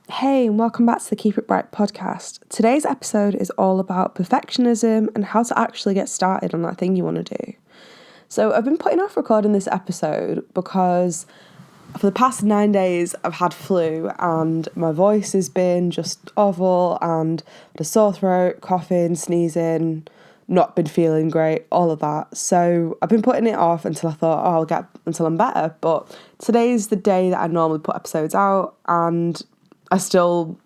Hey, and welcome back to the Keep It Bright podcast. Today's episode is all about perfectionism and how to actually get started on that thing you want to do. So I've been putting off recording this episode because for the past 9 days I've had flu and my voice has been just awful and the sore throat, coughing, sneezing, not been feeling great, all of that. So I've been putting it off until I thought, I'll get until I'm better. But today's the day that I normally put episodes out and I'm feeling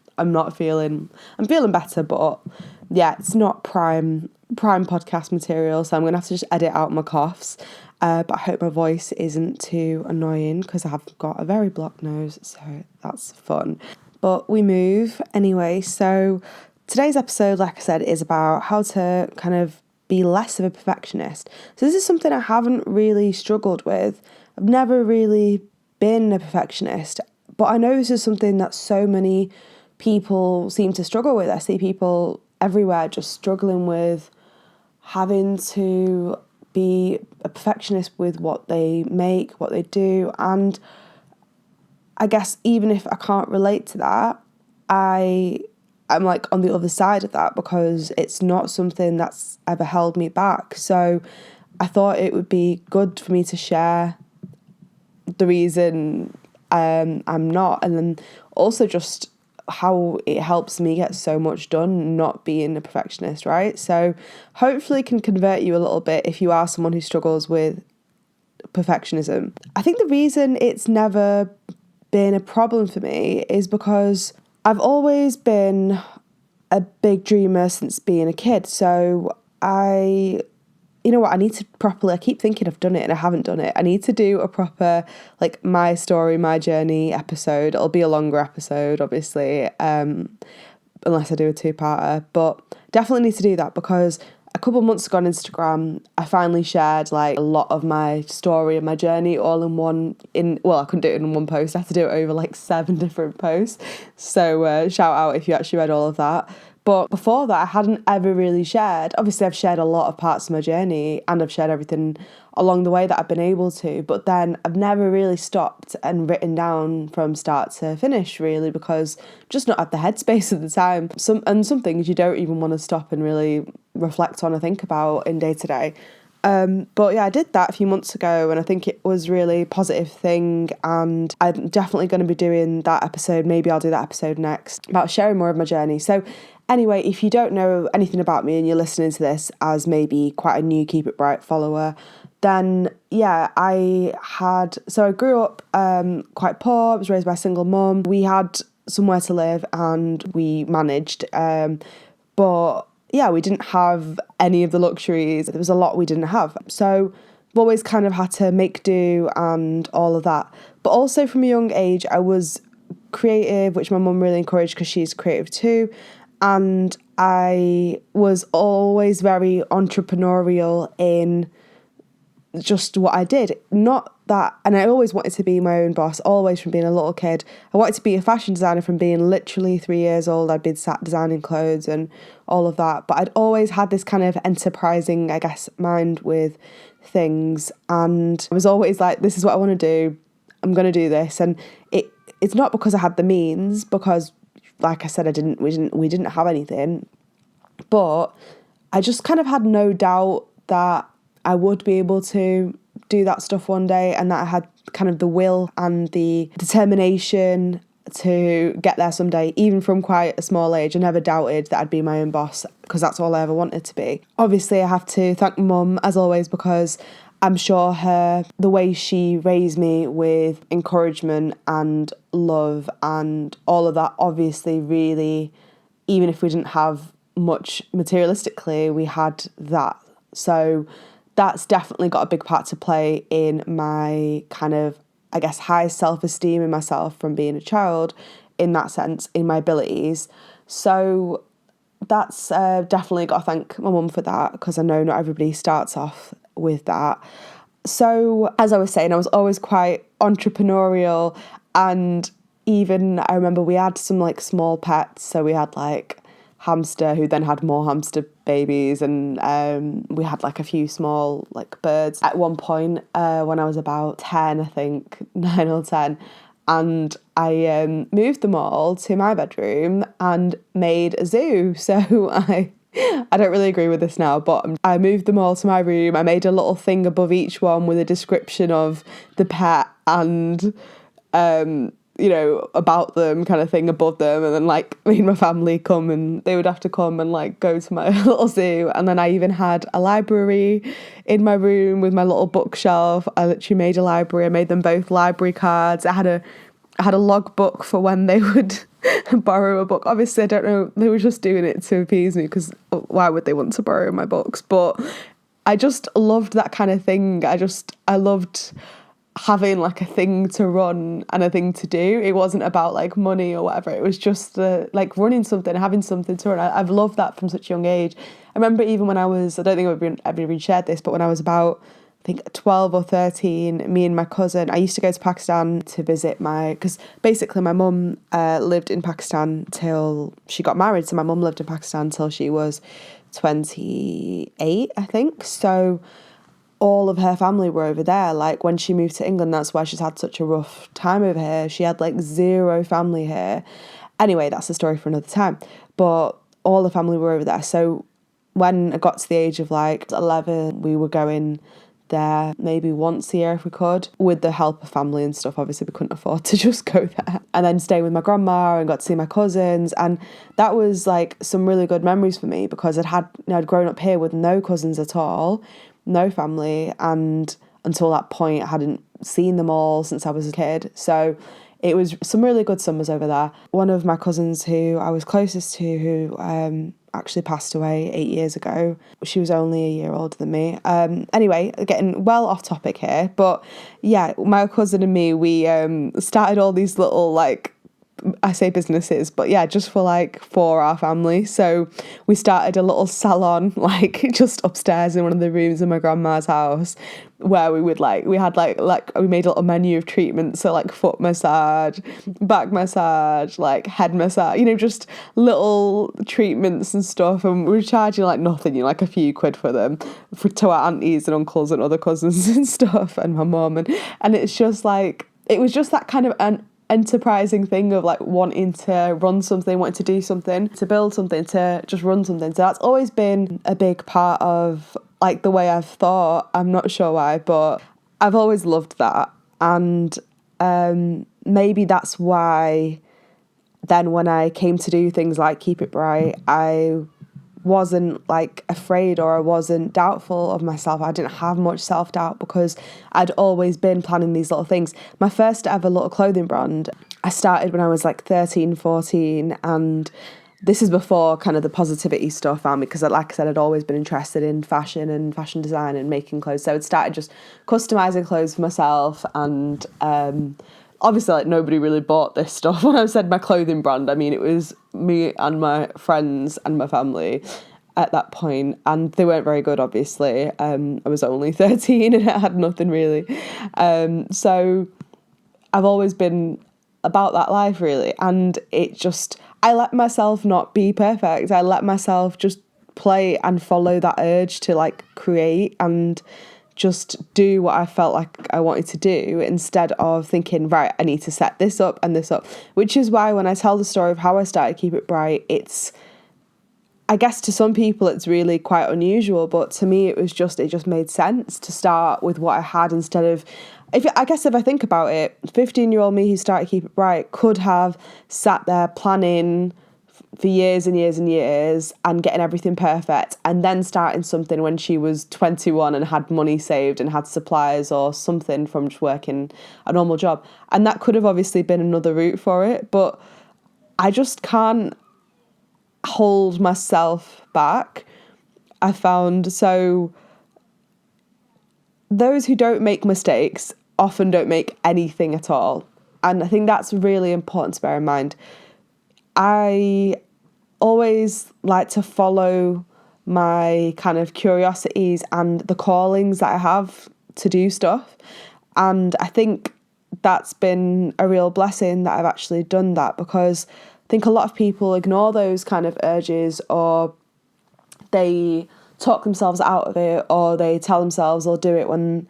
better, but yeah, it's not prime podcast material, so I'm going to have to just edit out my coughs. But I hope my voice isn't too annoying because I have got a very blocked nose, so that's fun. But we move anyway. So today's episode, like I said, is about how to kind of be less of a perfectionist. So this is something I haven't really struggled with. I've never really been a perfectionist. But I know this is something that so many people seem to struggle with. I see people everywhere just struggling with having to be a perfectionist with what they make, what they do. And I guess even if I can't relate to that, I'm like on the other side of that because it's not something that's ever held me back. So I thought it would be good for me to share the reason I'm not, and then also just how it helps me get so much done not being a perfectionist, right? So hopefully can convert you a little bit if you are someone who struggles with perfectionism. I think the reason it's never been a problem for me is because I've always been a big dreamer since being a kid. So I need to I keep thinking I've done it and I haven't done it. I need to do a proper, like, my story, my journey episode. It'll be a longer episode, obviously, unless I do a two-parter. But definitely need to do that because a couple of months ago on Instagram, I finally shared, like, a lot of my story and my journey all I couldn't do it in one post. I had to do it over, like, 7 different posts. So shout out if you actually read all of that. But before that, I hadn't ever really shared. Obviously, I've shared a lot of parts of my journey and I've shared everything along the way that I've been able to. But then I've never really stopped and written down from start to finish, really, because I'm just not at the headspace at the time. Some things you don't even want to stop and really reflect on or think about in day to day. But yeah, I did that a few months ago and I think it was really a positive thing, and I'm definitely going to be doing that episode. Maybe I'll do that episode next about sharing more of my journey. So anyway, if you don't know anything about me and you're listening to this as maybe quite a new Keep It Bright follower, then yeah, I grew up quite poor. I was raised by a single mum. We had somewhere to live and we managed, but yeah, we didn't have any of the luxuries. There was a lot we didn't have. So I've always kind of had to make do and all of that. But also from a young age, I was creative, which my mum really encouraged because she's creative too. And I was always very entrepreneurial in just what I did. Not that, and I always wanted to be my own boss, always from being a little kid. I wanted to be a fashion designer from being literally 3 years old. I'd been sat designing clothes and all of that. But I'd always had this kind of enterprising, I guess, mind with things. And I was always like, this is what I want to do. I'm going to do this. And it's not because I had the means, because like I said, we didn't have anything, but I just kind of had no doubt that I would be able to do that stuff one day, and that I had kind of the will and the determination to get there someday. Even from quite a small age, I never doubted that I'd be my own boss because that's all I ever wanted to be. Obviously, I have to thank Mum as always, because I'm sure the way she raised me with encouragement and love and all of that, obviously really, even if we didn't have much materialistically, we had that. So that's definitely got a big part to play in my kind of, I guess, high self-esteem in myself from being a child, in that sense, in my abilities. So that's definitely got to thank my mum for that, because I know not everybody starts off with that. So as I was saying, I was always quite entrepreneurial, and even I remember we had some like small pets. So we had like hamster who then had more hamster babies, and we had like a few small like birds at one point when I was about 10, I think 9 or 10. and I moved them all to my bedroom and made a zoo. So I don't really agree with this now, but I moved them all to my room. I made a little thing above each one with a description of the pet and about them kind of thing above them, and then like made my family come, and they would have to come and like go to my little zoo. And then I even had a library in my room with my little bookshelf. I literally made a library. I made them both library cards. I had a logbook for when they would borrow a book. Obviously, I don't know, they were just doing it to appease me, because why would they want to borrow my books? But I just loved that kind of thing. I loved having like a thing to run and a thing to do. It wasn't about like money or whatever. It was just like running something, having something to run. I've loved that from such a young age. I remember even when I don't think I've even shared this, but when I was about, I think 12 or 13, me and my cousin, I used to go to Pakistan to visit because basically my mum lived in Pakistan till she got married. So my mum lived in Pakistan till she was 28, I think. So all of her family were over there. Like when she moved to England, that's why she's had such a rough time over here. She had like zero family here. Anyway, that's a story for another time. But all the family were over there. So when I got to the age of like 11, we were going there maybe once a year if we could, with the help of family and stuff. Obviously we couldn't afford to just go there, and then stay with my grandma and got to see my cousins. And that was like some really good memories for me, because I'd grown up here with no cousins at all, no family, and until that point I hadn't seen them all since I was a kid. So it was some really good summers over there. One of my cousins who I was closest to, who actually passed away 8 years ago. She was only a year older than me. Anyway, getting well off topic here, but yeah, my cousin and me, we started all these little, like, I say businesses, but yeah, just for our family. So we started a little salon, like just upstairs in one of the rooms in my grandma's house, where we made a little menu of treatments. So like foot massage, back massage, like head massage, just little treatments and stuff. And we were charging like nothing, like a few quid for them, to our aunties and uncles and other cousins and stuff, and my mum. And it's just like, it was just that kind of an enterprising thing of like wanting to run something, wanting to do something, to build something, to just run something. So that's always been a big part of like the way I've thought. I'm not sure why, but I've always loved that. And maybe that's why then when I came to do things like Keep It Bright, I wasn't like afraid, or I wasn't doubtful of myself. I didn't have much self-doubt, because I'd always been planning these little things. My first ever little clothing brand, I started when I was like 13, 14, and this is before kind of the positivity stuff found me, because like I said, I'd always been interested in fashion and fashion design and making clothes. So I'd started just customizing clothes for myself, and obviously, like, nobody really bought this stuff. When I said my clothing brand, I mean, it was me and my friends and my family at that point, and they weren't very good, obviously. I was only 13 and I had nothing really. So I've always been about that life, really. And I let myself not be perfect. I let myself just play and follow that urge to, like, create and just do what I felt like I wanted to do, instead of thinking, right, I need to set this up and this up. Which is why when I tell the story of how I started Keep It Bright, I guess to some people it's really quite unusual, but to me it just made sense to start with what I had, instead of, if I think about it, 15-year-old me who started Keep It Bright could have sat there planning for years and years and years and getting everything perfect, and then starting something when she was 21 and had money saved and had supplies or something from just working a normal job. And that could have obviously been another route for it, but I just can't hold myself back, I found. So those who don't make mistakes often don't make anything at all. And I think that's really important to bear in mind. I always like to follow my kind of curiosities and the callings that I have to do stuff. And I think that's been a real blessing that I've actually done that, because I think a lot of people ignore those kind of urges, or they talk themselves out of it, or they tell themselves they'll do it when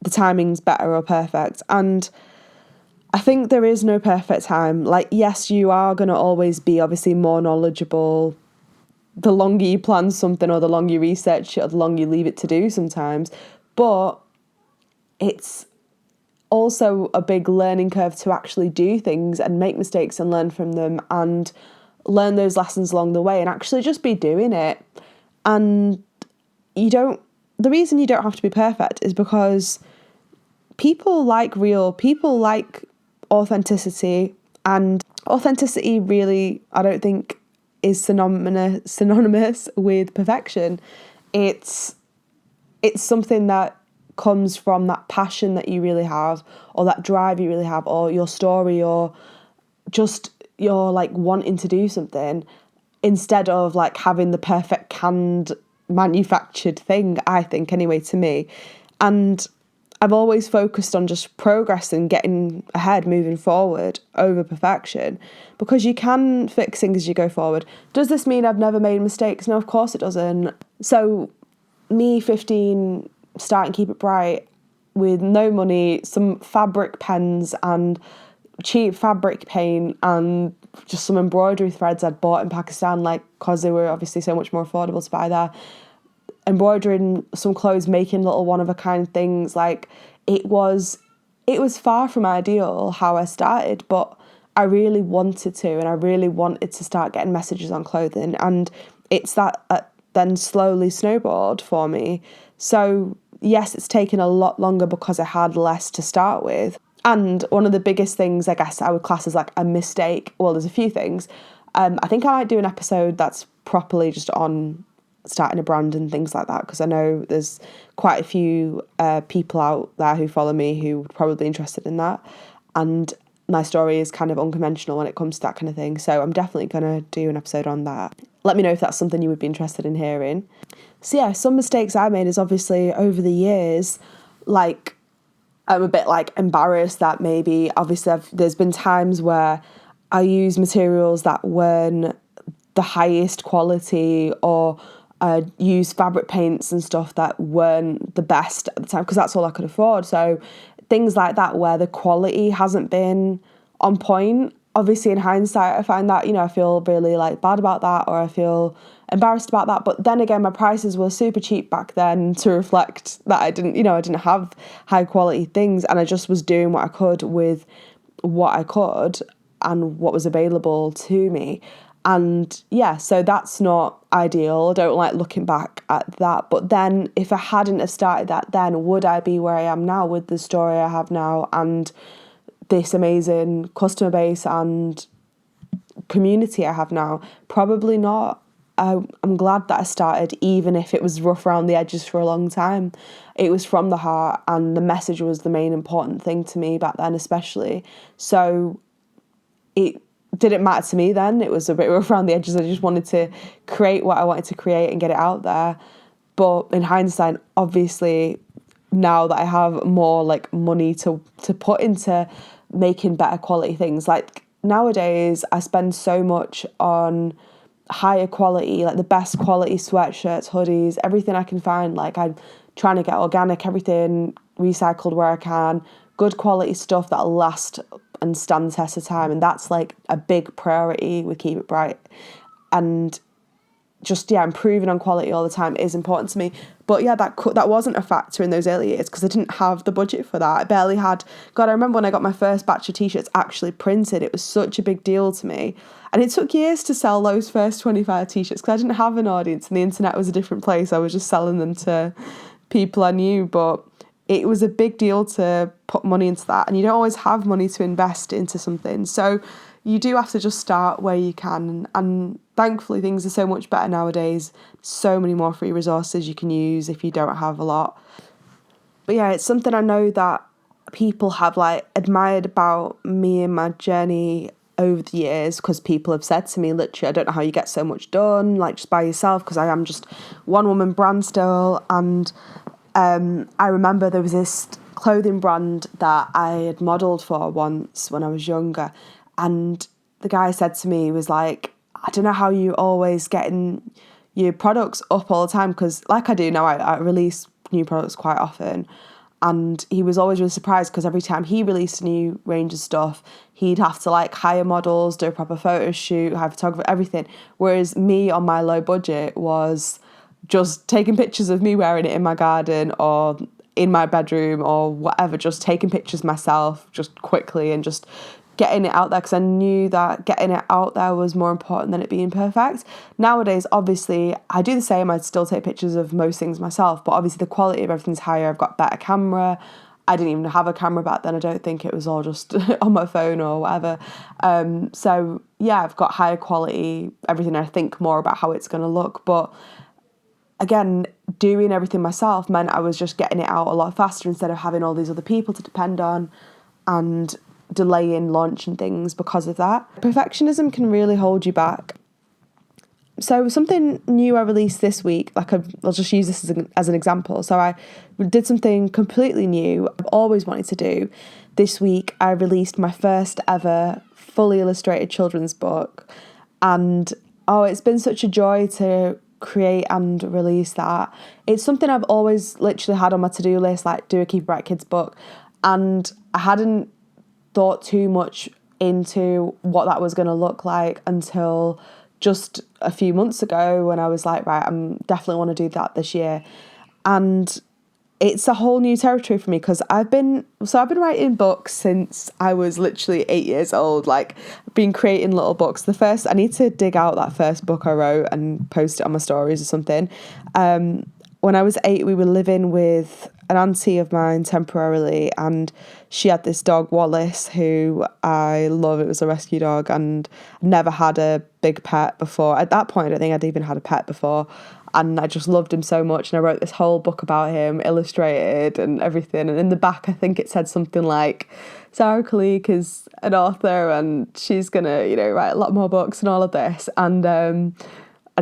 the timing's better or perfect. And I think there is no perfect time. Like, yes, you are going to always be obviously more knowledgeable the longer you plan something or the longer you research it or the longer you leave it to do sometimes. But it's also a big learning curve to actually do things and make mistakes and learn from them and learn those lessons along the way and actually just be doing it. And the reason you don't have to be perfect is because people like authenticity, and authenticity really, I don't think, is synonymous with perfection. It's something that comes from that passion that you really have, or that drive you really have, or your story, or just your like wanting to do something, instead of like having the perfect canned manufactured thing, I think, anyway, to me. And I've always focused on just progress and getting ahead, moving forward over perfection, because you can fix things as you go forward. Does this mean I've never made mistakes? No, of course it doesn't. So me, 15, starting Keep It Bright with no money, some fabric pens and cheap fabric paint and just some embroidery threads I'd bought in Pakistan, like, because they were obviously so much more affordable to buy there, embroidering some clothes, making little one-of-a-kind things. Like, it was far from ideal how I started, but I really wanted to, and I really wanted to start getting messages on clothing, and it's that then slowly snowballed for me. So yes, it's taken a lot longer because I had less to start with. And one of the biggest things, I guess, I would class as like a mistake, well, there's a few things. I think I might do an episode that's properly just on starting a brand and things like that, because I know there's quite a few people out there who follow me who would probably be interested in that. And my story is kind of unconventional when it comes to that kind of thing. So I'm definitely going to do an episode on that. Let me know if that's something you would be interested in hearing. So yeah, some mistakes I made is obviously over the years, like, I'm a bit like embarrassed that maybe obviously there's been times where I use materials that weren't the highest quality, or use fabric paints and stuff that weren't the best at the time, because that's all I could afford. So things like that where the quality hasn't been on point. Obviously in hindsight, I find that, I feel really like bad about that, or I feel embarrassed about that. But then again, my prices were super cheap back then to reflect that I didn't have high quality things, and I just was doing what I could with what I could and what was available to me. And yeah, so that's not ideal. I don't like looking back at that. But then if I hadn't have started that, then would I be where I am now with the story I have now and this amazing customer base and community I have now? Probably not. I'm glad that I started, even if it was rough around the edges for a long time. It was from the heart, and the message was the main important thing to me back then, especially. So it didn't matter to me then. It was a bit rough around the edges. I just wanted to create what I wanted to create and get it out there. But in hindsight, obviously, now that I have more like money to put into making better quality things, like nowadays I spend so much on higher quality, like the best quality sweatshirts, hoodies, everything I can find. Like, I'm trying to get organic, everything recycled where I can, good quality stuff that'll last and stand the test of time. And that's like a big priority with Keep It Bright. And just, yeah, improving on quality all the time is important to me. But yeah, that wasn't a factor in those early years because I didn't have the budget for that. I barely had, God, I remember when I got my first batch of t-shirts actually printed, it was such a big deal to me. And it took years to sell those first 25 t-shirts because I didn't have an audience and the internet was a different place. I was just selling them to people I knew, but it was a big deal to put money into that. And you don't always have money to invest into something. So you do have to just start where you can. And thankfully, things are so much better nowadays. So many more free resources you can use if you don't have a lot. But yeah, it's something I know that people have like admired about me and my journey over the years, because people have said to me, literally, I don't know how you get so much done, like just by yourself, because I am just one woman brand still. And I remember there was this clothing brand that I had modelled for once when I was younger. And the guy said to me, he was like, I don't know how you always getting your products up all the time, because like I do now, I release new products quite often. And he was always really surprised because every time he released a new range of stuff, he'd have to like hire models, do a proper photo shoot, hire photographer, everything. Whereas me on my low budget was just taking pictures of me wearing it in my garden or in my bedroom or whatever, just taking pictures myself just quickly and just getting it out there, because I knew that getting it out there was more important than it being perfect. Nowadays, obviously, I do the same. I still take pictures of most things myself, but obviously the quality of everything's higher. I've got better camera. I didn't even have a camera back then. I don't think it was all just on my phone or whatever. So yeah, I've got higher quality, everything. I think more about how it's going to look. But again, doing everything myself meant I was just getting it out a lot faster instead of having all these other people to depend on and delaying launch and things because of that. Perfectionism can really hold you back. So something new I released this week, like I'll just use this as an example. So I did something completely new I've always wanted to do. This week I released my first ever fully illustrated children's book, and it's been such a joy to create and release that. It's something I've always literally had on my to-do list, like do a KIB Self-Care kids book, and I hadn't thought too much into what that was going to look like until just a few months ago when I was like, right, I'm definitely want to do that this year. And it's a whole new territory for me because I've been writing books since I was literally 8 years old. Like, I've been creating little books. I need to dig out that first book I wrote and post it on my stories or something. When I was 8, we were living with an auntie of mine temporarily, and she had this dog, Wallace, who I love. It was a rescue dog, and never had a big pet before. At that point, I don't think I'd even had a pet before, and I just loved him so much, and I wrote this whole book about him, illustrated and everything, and in the back I think it said something like, Sarah Khalik is an author and she's gonna, write a lot more books and all of this, and I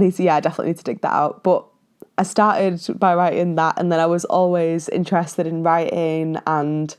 definitely need to dig that out. But I started by writing that, and then I was always interested in writing and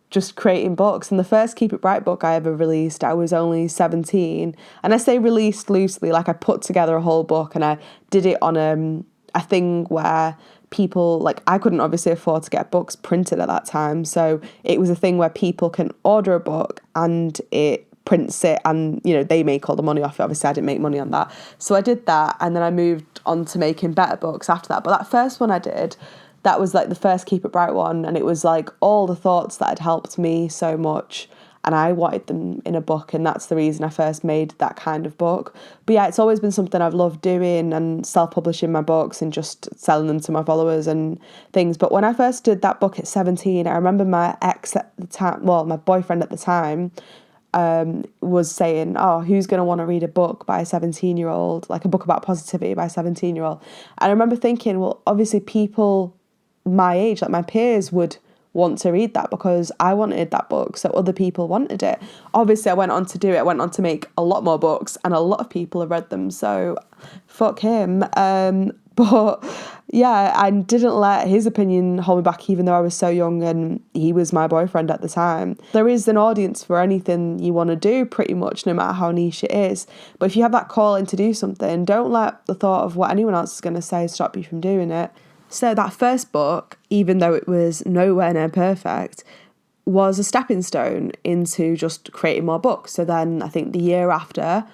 just creating books. And the first Keep It Bright book I ever released, I was only 17. And I say released loosely, like I put together a whole book and I did it on a thing where people, like, I couldn't obviously afford to get books printed at that time. So it was a thing where people can order a book and it prints it, and they make all the money off it. Obviously I didn't make money on that, so I did that, and then I moved on to making better books after that. But that first one I did, that was like the first Keep It Bright one, and it was like all the thoughts that had helped me so much, and I wanted them in a book, and that's the reason I first made that kind of book. But yeah, it's always been something I've loved doing, and self-publishing my books and just selling them to my followers and things. But when I first did that book at 17, I remember my ex at the time, well, my boyfriend at the time, was saying, who's going to want to read a book by a 17-year-old, like a book about positivity by a 17-year-old. And I remember thinking, well, obviously people my age, like my peers, would want to read that because I wanted that book, so other people wanted it. Obviously I went on to do it, I went on to make a lot more books, and a lot of people have read them, so fuck him. But yeah, I didn't let his opinion hold me back, even though I was so young and he was my boyfriend at the time. There is an audience for anything you want to do, pretty much, no matter how niche it is. But if you have that calling to do something, don't let the thought of what anyone else is going to say stop you from doing it. So that first book, even though it was nowhere near perfect, was a stepping stone into just creating more books. So then I think the year after,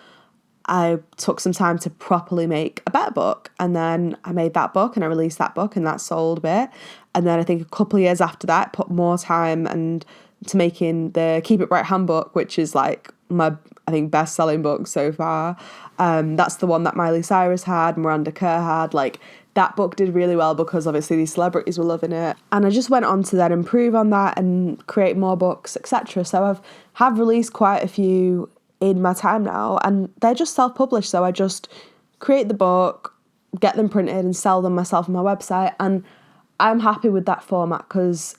I took some time to properly make a better book, and then I made that book and I released that book, and that sold a bit. And then I think a couple of years after that, put more time and to making the Keep It Bright handbook, which is like my, I think, best-selling book so far. That's the one that Miley Cyrus had, Miranda Kerr had. Like, that book did really well because obviously these celebrities were loving it. And I just went on to then improve on that and create more books, etc. So have released quite a few in my time now, and they're just self-published. So I just create the book, get them printed and sell them myself on my website, and I'm happy with that format because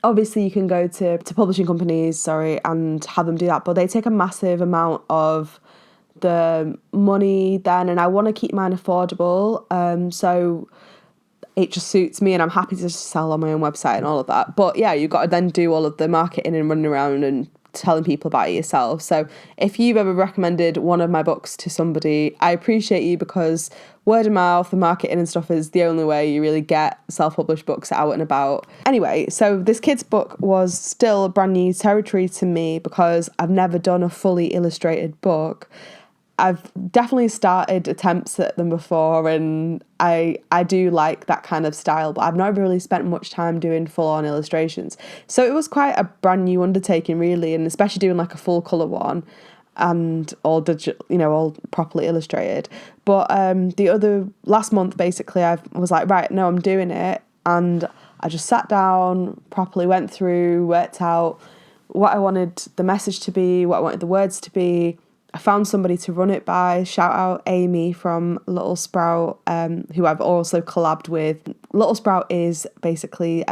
obviously you can go to publishing companies, and have them do that, but they take a massive amount of the money then, and I want to keep mine affordable, so it just suits me, and I'm happy to just sell on my own website and all of that. But yeah, you've got to then do all of the marketing and running around and telling people about it yourself. So if you've ever recommended one of my books to somebody, I appreciate you, because word of mouth and marketing and stuff is the only way you really get self-published books out and about. Anyway, so this kid's book was still brand new territory to me because I've never done a fully illustrated book. I've definitely started attempts at them before, and I do like that kind of style, but I've never really spent much time doing full-on illustrations. So it was quite a brand new undertaking, really, and especially doing like a full colour one and all digital, all properly illustrated. But last month, basically, I was like, right, no, I'm doing it, and I just sat down, properly went through, worked out what I wanted the message to be, what I wanted the words to be. I found somebody to run it by. Shout out Amy from Little Sprout, who I've also collabed with. Little Sprout is basically,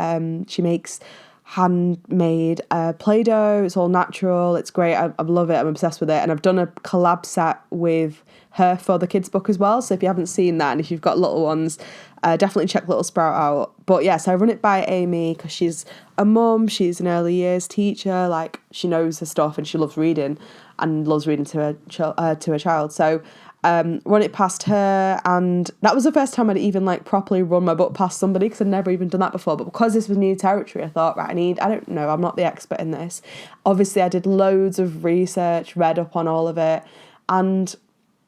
she makes handmade playdough. It's all natural. It's great. I love it. I'm obsessed with it. And I've done a collab set with her for the kids book as well. So if you haven't seen that, and if you've got little ones, definitely check Little Sprout out. But yeah, so I run it by Amy because she's a mum. She's an early years teacher. Like, she knows her stuff and she loves reading and loves reading to a child. So run it past her, and that was the first time I'd even like properly run my book past somebody, because I'd never even done that before. But because this was new territory, I thought, right, I don't know, I'm not the expert in this. Obviously, I did loads of research, read up on all of it, and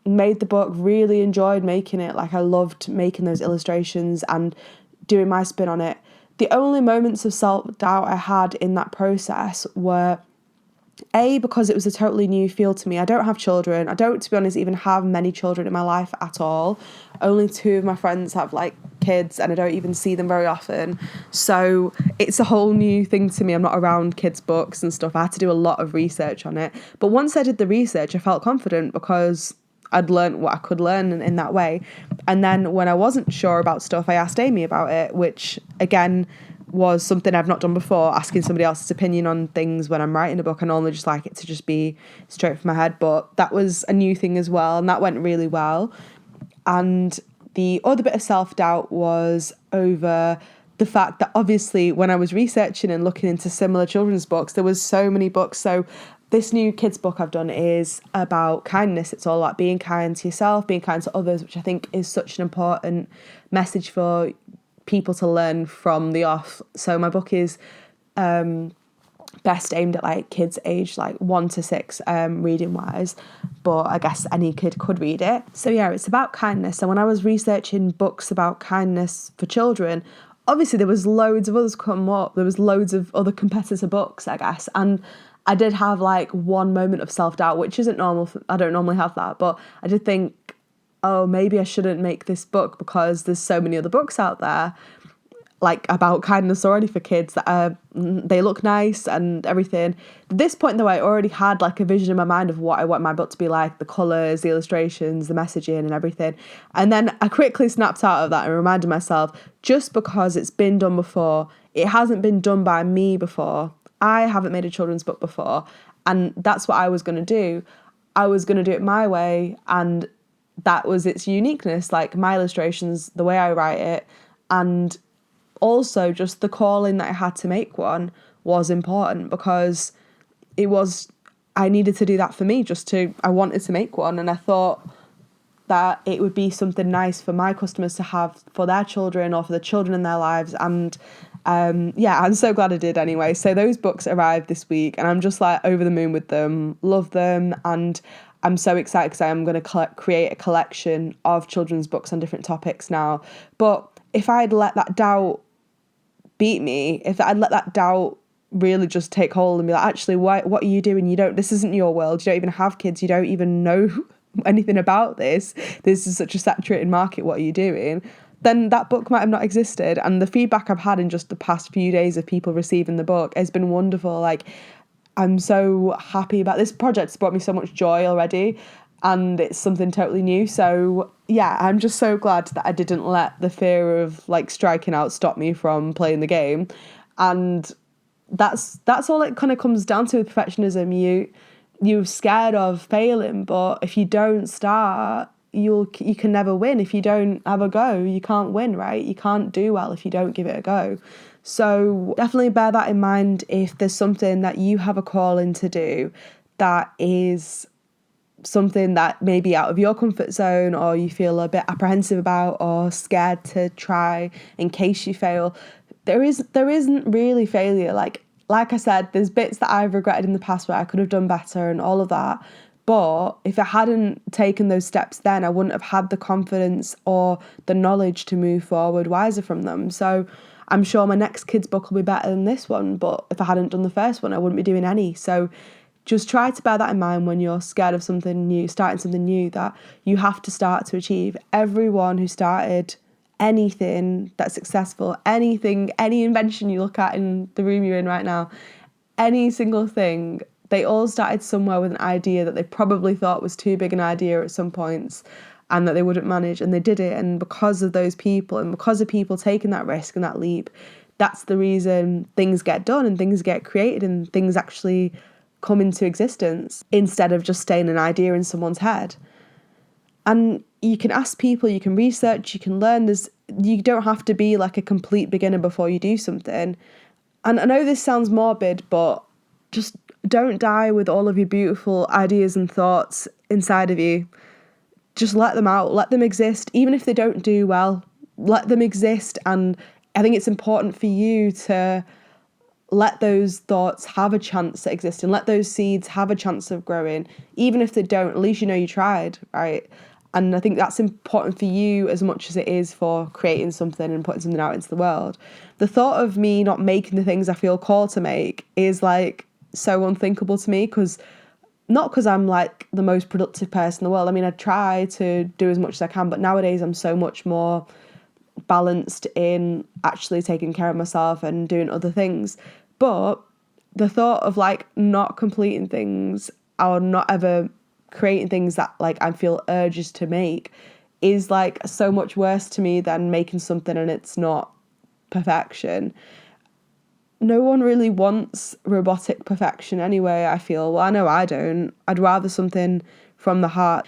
made the book. Really enjoyed making it. Like, I loved making those illustrations and doing my spin on it. The only moments of self-doubt I had in that process were, because it was a totally new field to me. I don't have children. I don't, to be honest, even have many children in my life at all. Only 2 of my friends have like kids, and I don't even see them very often. So it's a whole new thing to me. I'm not around kids' books and stuff. I had to do a lot of research on it. But once I did the research, I felt confident because I'd learned what I could learn in that way. And then when I wasn't sure about stuff, I asked Amy about it, which again was something I've not done before, asking somebody else's opinion on things when I'm writing a book. I normally just like it to just be straight from my head, but that was a new thing as well, and that went really well. And the other bit of self-doubt was over the fact that obviously when I was researching and looking into similar children's books, there was so many books. So this new kids book I've done is about kindness. It's all about being kind to yourself, being kind to others, which I think is such an important message for people to learn from the off. So my book is best aimed at like kids aged like 1 to 6 reading wise, but I guess any kid could read it. So yeah, it's about kindness. So when I was researching books about kindness for children, obviously there was loads of others come up. There was loads of other competitor books, I guess, and I did have like one moment of self-doubt, which isn't normal. I don't normally have that, but I did think, oh, maybe I shouldn't make this book because there's so many other books out there like about kindness already for kids that they look nice and everything. At this point though, I already had like a vision in my mind of what I want my book to be like, the colours, the illustrations, the messaging and everything. And then I quickly snapped out of that and reminded myself, just because it's been done before, it hasn't been done by me before. I haven't made a children's book before, and that's what I was going to do. I was going to do it my way, and that was its uniqueness, like my illustrations, the way I write it, and also just the calling that I had to make one was important, because I needed to do that for me, I wanted to make one, and I thought that it would be something nice for my customers to have for their children or for the children in their lives. And I'm so glad I did anyway. So those books arrived this week, and I'm just like over the moon with them, love them, and I'm so excited because I am going to create a collection of children's books on different topics now. But if I'd let that doubt beat me, if I'd let that doubt really just take hold and be like, actually, what are you doing? This isn't your world. You don't even have kids. You don't even know anything about this. This is such a saturated market. What are you doing? Then that book might have not existed. And the feedback I've had in just the past few days of people receiving the book has been wonderful. Like, I'm so happy about this project. It's brought me so much joy already, and it's something totally new. So yeah, I'm just so glad that I didn't let the fear of like striking out stop me from playing the game. And that's all it kind of comes down to with perfectionism. You're scared of failing, but if you don't start, you can never win. If you don't have a go, you can't win, right? You can't do well if you don't give it a go. So definitely bear that in mind if there's something that you have a calling to do that is something that may be out of your comfort zone, or you feel a bit apprehensive about or scared to try in case you fail. There isn't really failure. Like I said, there's bits that I've regretted in the past where I could have done better and all of that. But if I hadn't taken those steps then, I wouldn't have had the confidence or the knowledge to move forward wiser from them. So I'm sure my next kid's book will be better than this one, but if I hadn't done the first one, I wouldn't be doing any. So just try to bear that in mind when you're scared of something new, starting something new that you have to start to achieve. Everyone who started anything that's successful, anything, any invention you look at in the room you're in right now, any single thing, they all started somewhere with an idea that they probably thought was too big an idea at some points and that they wouldn't manage, and they did it. And because of those people and because of people taking that risk and that leap, that's the reason things get done and things get created and things actually come into existence instead of just staying an idea in someone's head. And you can ask people, you can research, you can learn. You don't have to be like a complete beginner before you do something. And I know this sounds morbid, but just don't die with all of your beautiful ideas and thoughts inside of you. Just let them out, let them exist. Even if they don't do well, let them exist. And I think it's important for you to let those thoughts have a chance at existing, let those seeds have a chance of growing. Even if they don't, at least you know you tried, right? And I think that's important for you as much as it is for creating something and putting something out into the world. The thought of me not making the things I feel called to make is like so unthinkable to me, not because I'm like the most productive person in the world. I mean, I try to do as much as I can, but nowadays I'm so much more balanced in actually taking care of myself and doing other things. But the thought of like not completing things or not ever creating things that like I feel urges to make is like so much worse to me than making something and it's not perfection. No one really wants robotic perfection anyway, I feel. Well, I know I don't. I'd rather something from the heart.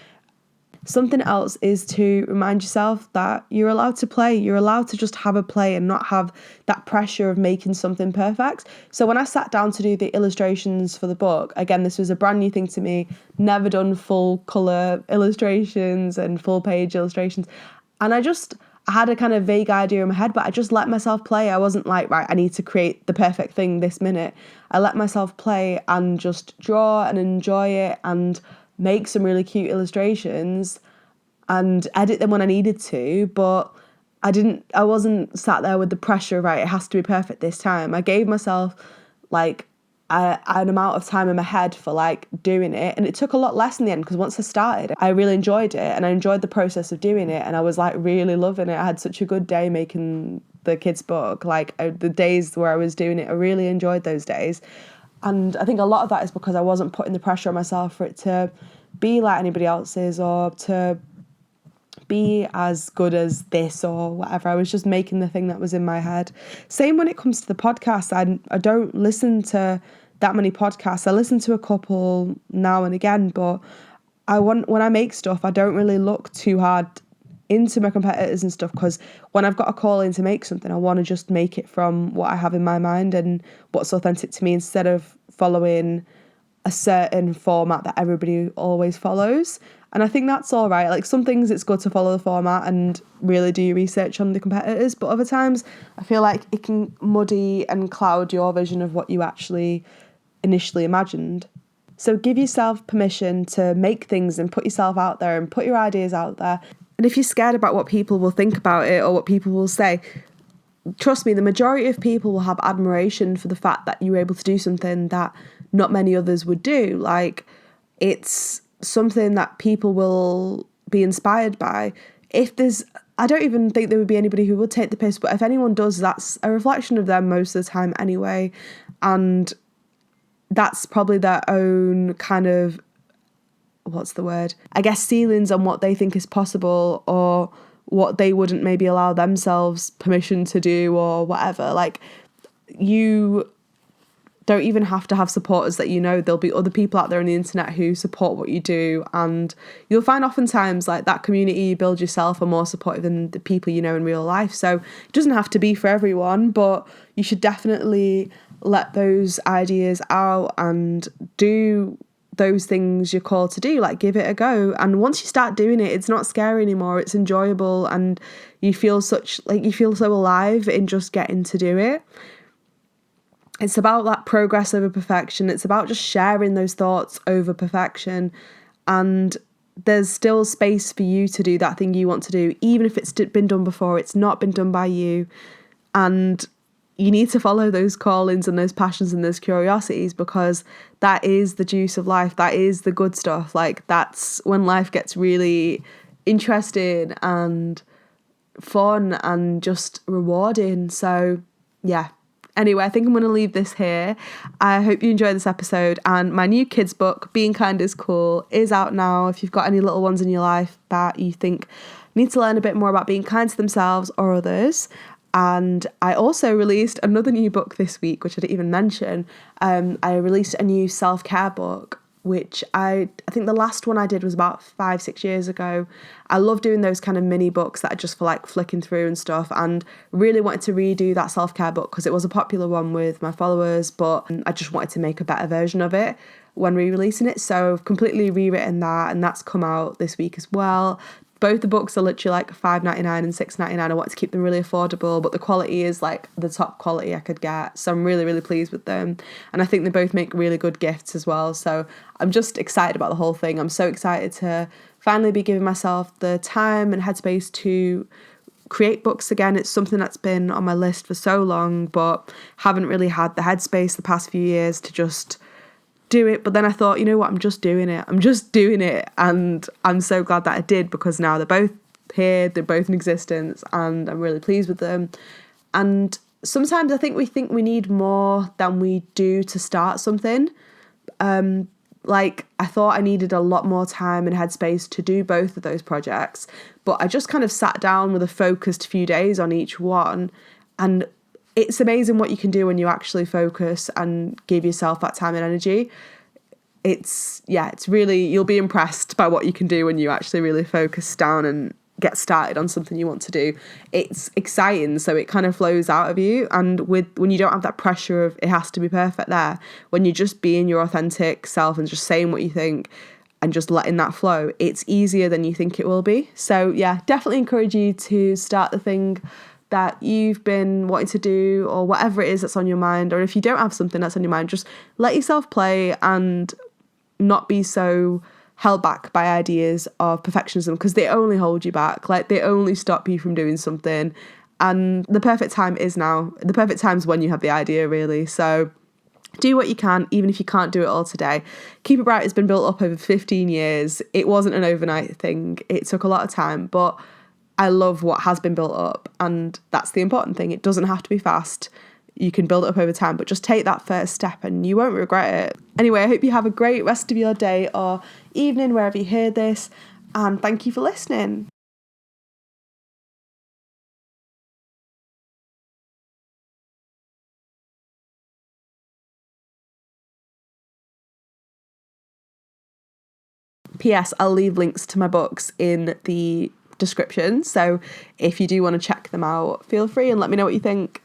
Something else is to remind yourself that you're allowed to play. You're allowed to just have a play and not have that pressure of making something perfect. So when I sat down to do the illustrations for the book, again, this was a brand new thing to me. Never done full colour illustrations and full page illustrations. And I had a kind of vague idea in my head, but I just let myself play. I wasn't like, right, I need to create the perfect thing this minute. I let myself play and just draw and enjoy it and make some really cute illustrations and edit them when I needed to, but I wasn't sat there with the pressure, right, it has to be perfect this time. I gave myself like an amount of time in my head for like doing it, and it took a lot less in the end because once I started, I really enjoyed it and I enjoyed the process of doing it, and I was like really loving it. I had such a good day making the kids' book. The days where I was doing it, I really enjoyed those days. And I think a lot of that is because I wasn't putting the pressure on myself for it to be like anybody else's or to be as good as this or whatever. I was just making the thing that was in my head. Same when it comes to the podcast. I don't listen to that many podcasts. I listen to a couple now and again, but when I make stuff, I don't really look too hard into my competitors and stuff, because when I've got a call in to make something, I want to just make it from what I have in my mind and what's authentic to me, instead of following a certain format that everybody always follows. And I think that's all right. Like some things it's good to follow the format and really do your research on the competitors, but other times I feel like it can muddy and cloud your vision of what you actually initially imagined. So give yourself permission to make things and put yourself out there and put your ideas out there. And if you're scared about what people will think about it or what people will say, trust me, the majority of people will have admiration for the fact that you were able to do something that not many others would do. Like, it's something that people will be inspired by. I don't even think there would be anybody who would take the piss, but if anyone does, that's a reflection of them most of the time anyway. And that's probably their own kind of, ceilings on what they think is possible or what they wouldn't maybe allow themselves permission to do or whatever. Like, you don't even have to have supporters that you know. There'll be other people out there on the internet who support what you do, and you'll find oftentimes like that community you build yourself are more supportive than the people you know in real life. So it doesn't have to be for everyone, but you should definitely let those ideas out and do those things you're called to do, like give it a go. And once you start doing it, it's not scary anymore, it's enjoyable, and you feel so alive in just getting to do it. It's about that progress over perfection. It's about just sharing those thoughts over perfection, and there's still space for you to do that thing you want to do, even if it's been done before, it's not been done by you. And you need to follow those callings and those passions and those curiosities, because that is the juice of life. That is the good stuff. Like, that's when life gets really interesting and fun and just rewarding. So yeah. Anyway, I think I'm going to leave this here. I hope you enjoyed this episode. And my new kids book, Being Kind is Cool, is out now. If you've got any little ones in your life that you think need to learn a bit more about being kind to themselves or others. And I also released another new book this week, which I didn't even mention. I released a new self-care book, which I think the last one I did was about 5-6 years ago. I love doing those kind of mini books that are just for like flicking through and stuff, and really wanted to redo that self-care book because it was a popular one with my followers, but I just wanted to make a better version of it when re-releasing it. So I've completely rewritten that, and that's come out this week as well. Both the books are literally like $5.99 and $6.99. I wanted to keep them really affordable, but the quality is like the top quality I could get. So I'm really, really pleased with them. And I think they both make really good gifts as well. So I'm just excited about the whole thing. I'm so excited to finally be giving myself the time and headspace to create books again. It's something that's been on my list for so long, but haven't really had the headspace the past few years to just do it. But then I thought, you know what, I'm just doing it, and I'm so glad that I did, because now they're both here, they're both in existence, and I'm really pleased with them. And sometimes I think we need more than we do to start something. Like, I thought I needed a lot more time and headspace to do both of those projects, but I just kind of sat down with a focused few days on each one, and it's amazing what you can do when you actually focus and give yourself that time and energy. It's really, you'll be impressed by what you can do when you actually really focus down and get started on something you want to do. It's exciting, so it kind of flows out of you. And when you don't have that pressure of it has to be perfect there, when you're just being your authentic self and just saying what you think and just letting that flow, it's easier than you think it will be. So yeah, definitely encourage you to start the thing that you've been wanting to do, or whatever it is that's on your mind. Or if you don't have something that's on your mind, just let yourself play and not be so held back by ideas of perfectionism, because they only hold you back. Like, they only stop you from doing something. And the perfect time is now. The perfect time's when you have the idea, really. So do what you can, even if you can't do it all today. Keep It Bright has been built up over 15 years. It wasn't an overnight thing. It took a lot of time, but I love what has been built up, and that's the important thing. It doesn't have to be fast. You can build it up over time, but just take that first step and you won't regret it. Anyway, I hope you have a great rest of your day or evening, wherever you hear this, and thank you for listening. P.S. I'll leave links to my books in the description, so if you do want to check them out, feel free and let me know what you think.